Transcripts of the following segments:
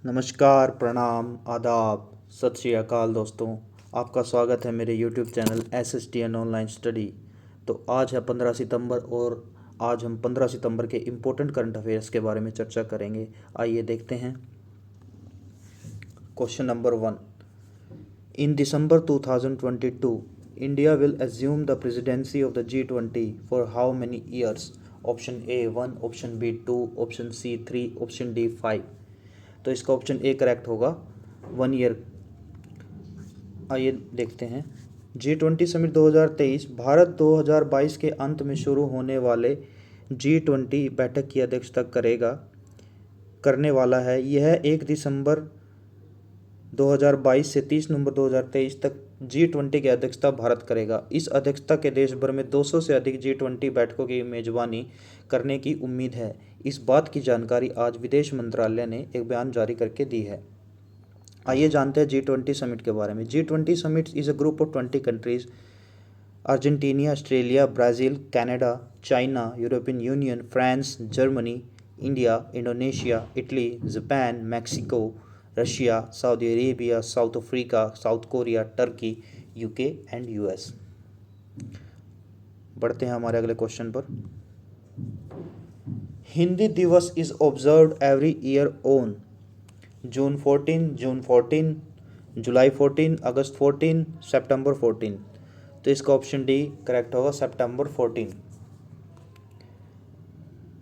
नमस्कार, प्रणाम, आदाब, सत श्री अकाल दोस्तों। आपका स्वागत है मेरे YouTube channel SSTN online study. तो आज है 15 सितंबर और आज हम 15 सितंबर के इम्पोर्टेंट करंट अफेयर्स के बारे में चर्चा करेंगे। आइए देखते हैं। Question number 1। In December 2022 India will assume the presidency of the G20 for how many years? Option A 1, option B 2, option C 3, option D 5। तो इसका ऑप्शन ए करेक्ट होगा, 1 ईयर। आइए देखते हैं। G20 समिट 2023 भारत 2022 के अंत में शुरू होने वाले G20 बैठक की अध्यक्षता करने वाला है। यह 1 दिसंबर 2022 से 30 नवंबर 2023 तक G20 की अध्यक्षता भारत करेगा। इस अध्यक्षता के देश भर में 200 से अधिक G20 बैठकों की मेजबानी करने की उम्मीद है। इस बात की जानकारी आज विदेश मंत्रालय ने एक बयान जारी करके दी है। आइए जानते हैं G20 समिट के बारे में। G20 summit is a group of 20 countries: Argentina, Australia, Brazil, Canada, China, European union, France, Germany, India, Indonesia, Italy, Japan, Mexico, Russia, Saudi Arabia, south Africa, south Korea, Turkey, UK and US. बढ़ते हैं हमारे अगले question पर। हिंदी दिवस is observed every year on June 14, जुलाई 14, अगस्त 14, सितंबर 14। तो इसका option D correct होगा, सितंबर 14।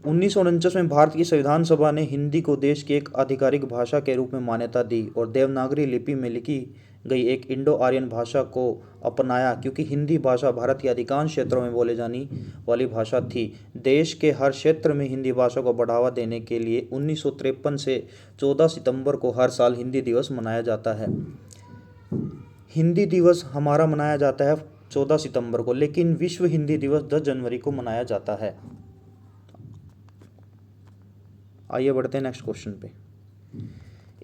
1949 में भारत की संविधान सभा ने हिंदी को देश की एक आधिकारिक भाषा के रूप में मान्यता दी और देवनागरी लिपि में लिखी गई एक इंडो आर्यन भाषा को अपनाया, क्योंकि हिंदी भाषा भारत के अधिकांश क्षेत्रों में बोले जाने वाली भाषा थी। देश के हर क्षेत्र में हिंदी भाषा को बढ़ावा देने के लिए 1953 से 14 सितंबर को हर साल हिंदी दिवस मनाया जाता है। हिंदी दिवस हमारा मनाया जाता है 14 सितंबर को, लेकिन विश्व हिंदी दिवस 10 जनवरी को मनाया जाता है। आइए बढ़ते हैं नेक्स्ट क्वेश्चन पे।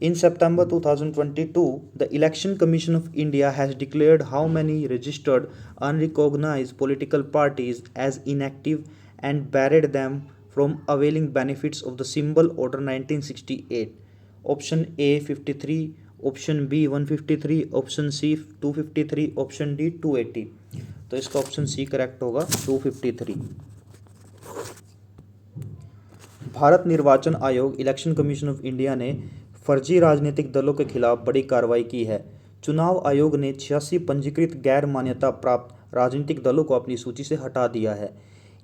In September 2022, the Election Commission of India has declared how many registered unrecognized political parties as inactive and barred them from availing benefits of the Symbol Order 1968. Option A 53, option B 153, option C 253, option D 280। तो इसका option C correct होगा, 253। भारत निर्वाचन आयोग election commission of India ने फर्जी राजनीतिक दलों के खिलाफ बड़ी कार्रवाई की है। चुनाव आयोग ने 86 पंजीकृत गैर मान्यता प्राप्त राजनीतिक दलों को अपनी सूची से हटा दिया है।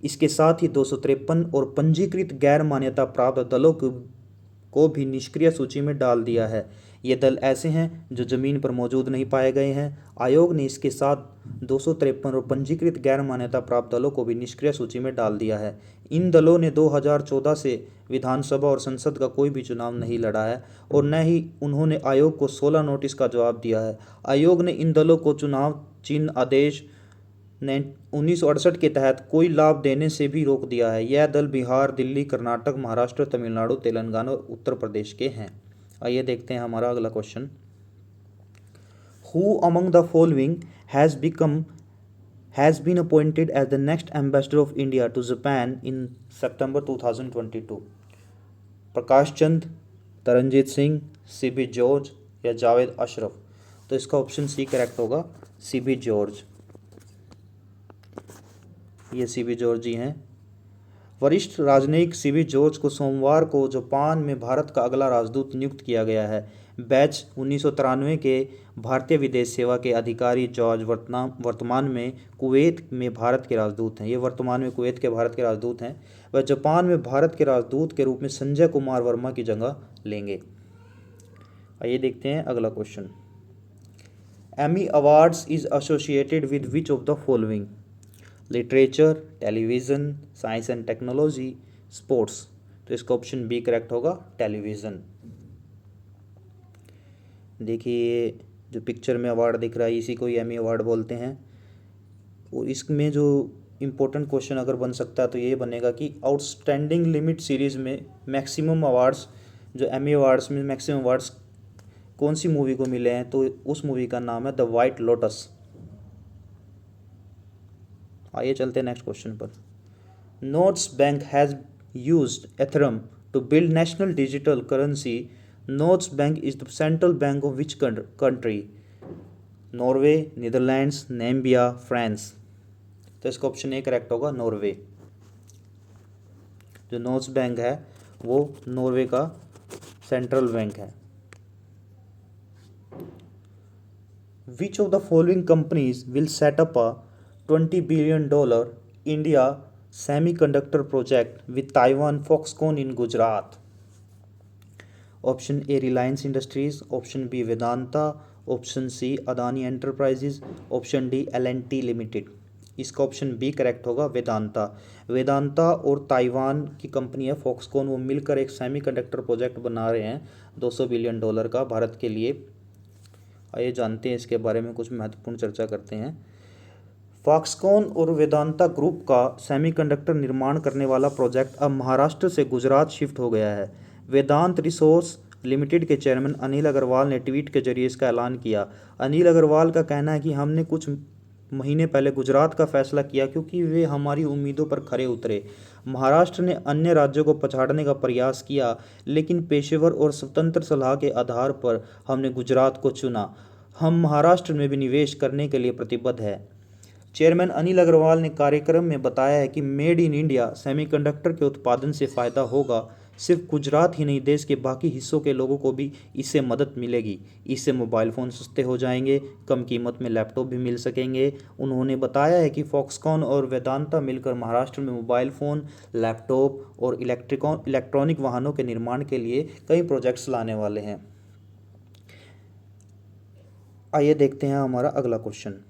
इसके साथ ही 253 और पंजीकृत गैर मान्यता प्राप्त दलों को भी निष्क्रिय सूची में डाल दिया है। ये दल ऐसे हैं जो जमीन पर मौजूद नहीं पाए गए हैं। आयोग ने इसके साथ 253 और पंजीकृत गैर मान्यता प्राप्त दलों को भी निष्क्रिय सूची में डाल दिया है। इन दलों ने 2014 से विधानसभा और संसद का कोई भी चुनाव नहीं लड़ा है और न ही उन्होंने आयोग को 16 नोटिस का जवाब दिया है। आयोग ने इन दलों को चुनाव चिन्ह आदेश 1968 के तहत कोई लाभ देने से भी रोक दिया है। यह दल बिहार, दिल्ली, कर्नाटक, महाराष्ट्र, तमिलनाडु, तेलंगाना और उत्तर प्रदेश के हैं। आइए देखते हैं हमारा अगला question. Who among the following has been appointed as the next ambassador of India to Japan in September 2022? Prakash Chand, Taranjit Singh, CB George या जावेद अशरफ। तो इसका ऑप्शन सी करेक्ट होगा, सीबी जॉर्ज। ये सीबी जॉर्ज जी हैं। वरिष्ठ राजनयिक सीबी जॉर्ज को सोमवार को जापान में भारत का अगला राजदूत नियुक्त किया गया है। बैच 1993 के भारतीय विदेश सेवा के अधिकारी जॉर्ज वर्तमान में कुवैत में भारत के राजदूत हैं। ये वर्तमान में कुवैत के भारत के राजदूत हैं। वह जापान में भारत के राजदूत के रूप में संजय कुमार वर्मा की जगह लेंगे। आइए देखते हैं अगला question. Emmy awards is associated with which of the following? Literature, television, science and technology, sports. तो इसका ऑप्शन बी करेक्ट होगा, टेलीविज़न। देखिए जो पिक्चर में अवार्ड दिख रहा है इसी को ही एमी अवार्ड बोलते हैं। और इसमें जो इम्पोर्टेंट क्वेश्चन अगर बन सकता है तो ये बनेगा कि आउटस्टैंडिंग लिमिट सीरीज़ में मैक्सिमम अवार्ड्स, जो एमी अवार्ड्स में मैक्सिमम अवार्ड्स कौन सी मूवी को मिले हैं? तो उस मूवी का नाम है द वाइट लोटस। आइए चलते हैं नेक्स्ट क्वेश्चन पर। Notes bank has used Ethereum to build national digital currency notes bank is the central bank of which country? Norway, Netherlands, Namibia, France. तो इसका ऑप्शन ए करेक्ट होगा, Norway. जो notes bank है वो Norway का central bank है। Which of the following companies will set up a $20 billion India semiconductor project with Taiwan Foxconn in Gujarat? Option A Reliance industries, option B Vedanta, option C Adani Enterprises, option D L&T Limited. इसका option B correct होगा, वेदांता। वेदांता और Taiwan की company है Foxconn, वो मिलकर एक semiconductor project बना रहे हैं $200 बिलियन का भारत के लिए। आइए जानते हैं इसके बारे में, कुछ महत्वपूर्ण चर्चा करते हैं। फॉक्सकॉन और वेदांता ग्रुप का सेमीकंडक्टर निर्माण करने वाला प्रोजेक्ट अब महाराष्ट्र से गुजरात शिफ्ट हो गया है। वेदांत रिसोर्स लिमिटेड के चेयरमैन अनिल अग्रवाल ने ट्वीट के जरिए इसका ऐलान किया। अनिल अग्रवाल का कहना है कि हमने कुछ महीने पहले गुजरात का फैसला किया क्योंकि वे हमारी उम्मीदों पर खरे उतरे। महाराष्ट्र ने अन्य राज्यों को पछाड़ने का प्रयास किया, लेकिन पेशेवर और स्वतंत्र सलाह के आधार पर हमने गुजरात को चुना। हम महाराष्ट्र में भी निवेश करने के लिए प्रतिबद्ध हैं। चेयरमैन अनिल अग्रवाल ने कार्यक्रम में बताया है कि मेड इन इंडिया सेमीकंडक्टर के उत्पादन से फ़ायदा होगा। सिर्फ गुजरात ही नहीं, देश के बाकी हिस्सों के लोगों को भी इससे मदद मिलेगी। इससे मोबाइल फ़ोन सस्ते हो जाएंगे, कम कीमत में लैपटॉप भी मिल सकेंगे। उन्होंने बताया है कि फॉक्सकॉन और वेदांता मिलकर महाराष्ट्र में मोबाइल फ़ोन, लैपटॉप और इलेक्ट्रॉनिक वाहनों के निर्माण के लिए कई प्रोजेक्ट्स लाने वाले हैं। आइए देखते हैं हमारा अगला question.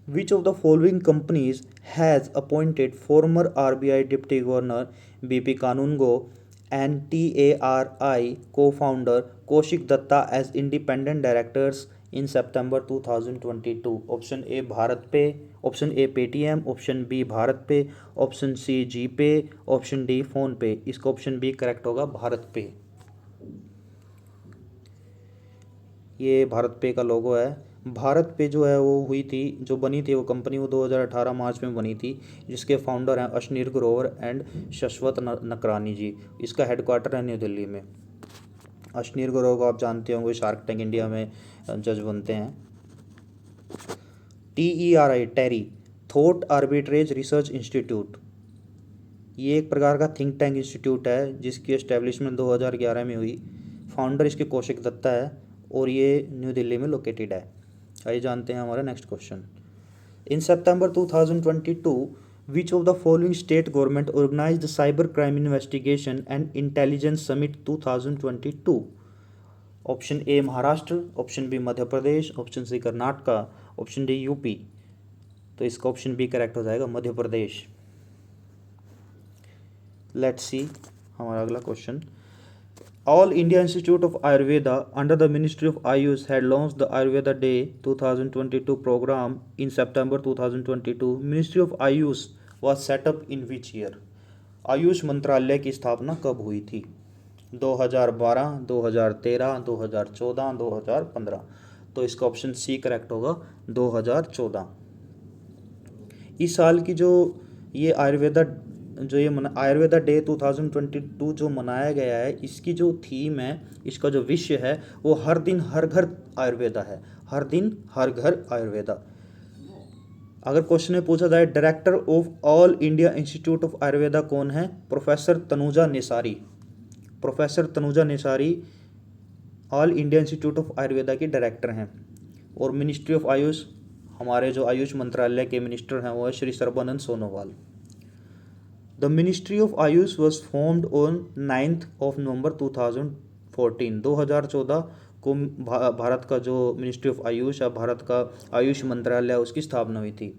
Which of the following companies has appointed former RBI Deputy Governor BP Kanungo and TARI co-founder Kaushik Datta as independent directors in September 2022? Option A Bharat Pe, option A Paytm, option B Bharat Pe, option सी जी पे, option D phone पे। इसका option B correct होगा, भारत पे। ये भारत पे का लोगो है। भारत पे जो है वो हुई थी, जो बनी थी वो कंपनी, वो 2018 मार्च में बनी थी, जिसके फाउंडर हैं अशनीर ग्रोवर एंड शश्वत नकरानी जी। इसका हेडक्वार्टर है न्यू दिल्ली में। अशनीर ग्रोवर को आप जानते होंगे, शार्क टैंक इंडिया में जज बनते हैं। TERI टेरी थॉट आर्बिट्रेज रिसर्च इंस्टीट्यूट, ये एक प्रकार का थिंक टैंक इंस्टीट्यूट है जिसकी एस्टेब्लिशमेंट 2011 में हुई। फाउंडर इसके कौशिक दत्ता है और ये न्यू दिल्ली में लोकेटेड है। आइए जानते हैं हमारा next question. In September 2022 which of the following state government organised the cyber crime investigation and intelligence summit 2022? Option A Maharashtra, option B Madhya Pradesh, option C Karnataka, option D UP. तो इसका ऑप्शन बी करेक्ट हो जाएगा, Madhya Pradesh. Let's see हमारा अगला question. All India Institute of Ayurveda under the Ministry of Ayush had launched the Ayurveda Day 2022 program in September 2022. Ministry of Ayush was set up in which year? Ayush मंत्रालय की स्थापना कब हुई थी? 2012, 2013, 2014, 2015। तो इसका ऑप्शन सी करेक्ट होगा, 2014। इस साल की जो ये आयुर्वेदा डे 2022 जो मनाया गया है, इसकी जो थीम है, इसका जो विषय है वो हर दिन हर घर आयुर्वेदा है। हर दिन हर घर आयुर्वेदा। अगर क्वेश्चन में पूछा जाए director of all India institute of Ayurveda कौन है? Professor Tanuja Nesari. Professor Tanuja Nesari all India institute of Ayurveda के डायरेक्टर हैं। और मिनिस्ट्री ऑफ आयुष, हमारे जो आयुष मंत्रालय के मिनिस्टर हैं वो है Shri Sarbananda Sonowal. The Ministry of Ayush was formed on 9th of November 2014। 2014 को भारत का जो मिनिस्ट्री ऑफ आयुष है, भारत का आयुष मंत्रालय, उसकी स्थापना हुई थी।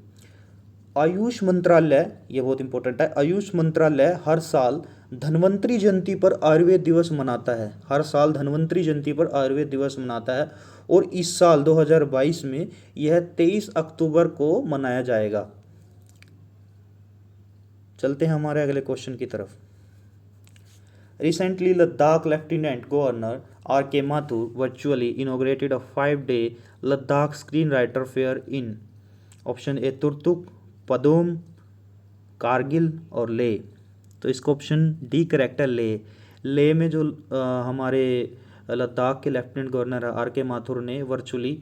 आयुष मंत्रालय, ये बहुत इंपॉर्टेंट है, आयुष मंत्रालय हर साल धन्वंतरी जयंती पर आयुर्वेद दिवस मनाता है। हर साल धन्वंतरी जयंती पर आयुर्वेद दिवस मनाता है और इस साल 2022 में यह 23 अक्टूबर को मनाया जाएगा। चलते हैं हमारे अगले क्वेश्चन की तरफ। Recently Ladakh lieutenant governor R.K. Mathur virtually inaugurated a 5-day Ladakh screen writer fair in option A Turtuk, Padum, Kargil और ले। तो इसका ऑप्शन डी करेक्ट है, ले। लेह में जो हमारे लद्दाख के लेफ्टिनेंट गवर्नर आर के माथुर ने virtually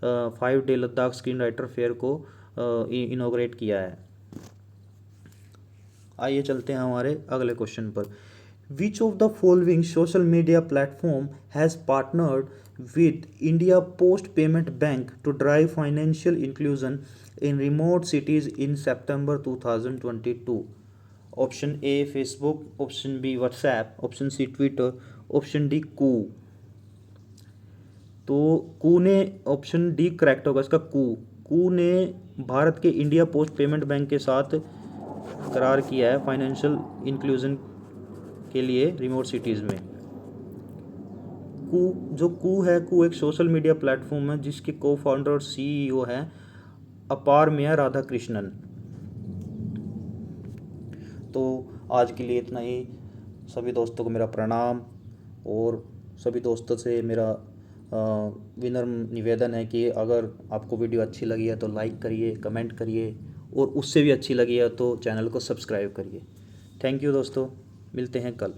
5 day Ladakh screen writer fair को इनॉग्रेट किया है। आइए चलते हैं हमारे अगले क्वेश्चन पर। विच of the following social media platform has partnered with India Post Payment Bank to drive financial inclusion in remote cities in September 2022? Option A Facebook, option B WhatsApp, option C Twitter, option D Koo. तो Koo ने, option D correct होगा इसका, कू ने भारत के India post payment bank के साथ करार किया है फाइनेंशियल इंक्लूजन के लिए रिमोट सिटीज़ में। कू है, कू एक सोशल मीडिया प्लेटफॉर्म है जिसके को फाउंडर और सीईओ हैं अपार मिया राधाकृष्णन। तो आज के लिए इतना ही। सभी दोस्तों को मेरा प्रणाम और सभी दोस्तों से मेरा विनम्र निवेदन है कि अगर आपको वीडियो अच्छी लगी है तो लाइक करिए, कमेंट करिए और उससे भी अच्छी लगी है तो चैनल को सब्सक्राइब करिए। थैंक यू दोस्तों, मिलते हैं कल।